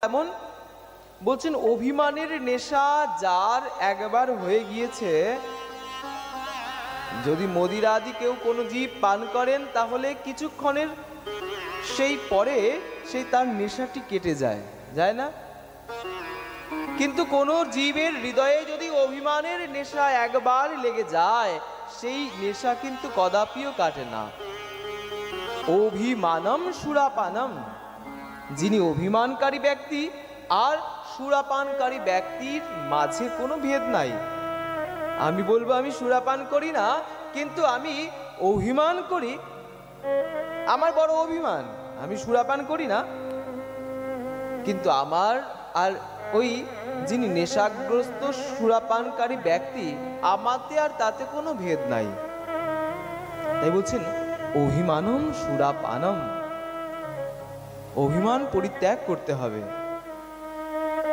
এমন বলছেন, অভিমানের নেশা যার একবার হয়ে গিয়েছে, যদি মদিরা আদি কেউ কোনো জীব পান করেন তাহলে কিছুক্ষণের সেই পরে সেই তার নেশাটি কেটে যায়, যায় না? কিন্তু কোন জীবের হৃদয়ে যদি অভিমানের নেশা একবার লেগে যায়, সেই নেশা কিন্তু কদাপিও কাটে না। অভিমানম সুরাপানম, যিনি অভিমানকারী ব্যক্তি আর সুরাপানকারী ব্যক্তির মাঝে কোনো ভেদ নাই। আমি বলবো আমি সুরাপান করি না, কিন্তু আমি অভিমান করি, আমার বড় অভিমান, আমি সুরাপান করি না, কিন্তু আমার আর ওই যিনি নেশাগ্রস্ত সুরাপানকারী ব্যক্তি, আমাতে আর তাতে কোনো ভেদ নাই। তাই বলছেন অভিমানম সুরাপানম, অভিমান পরিত্যাগ করতে হবে।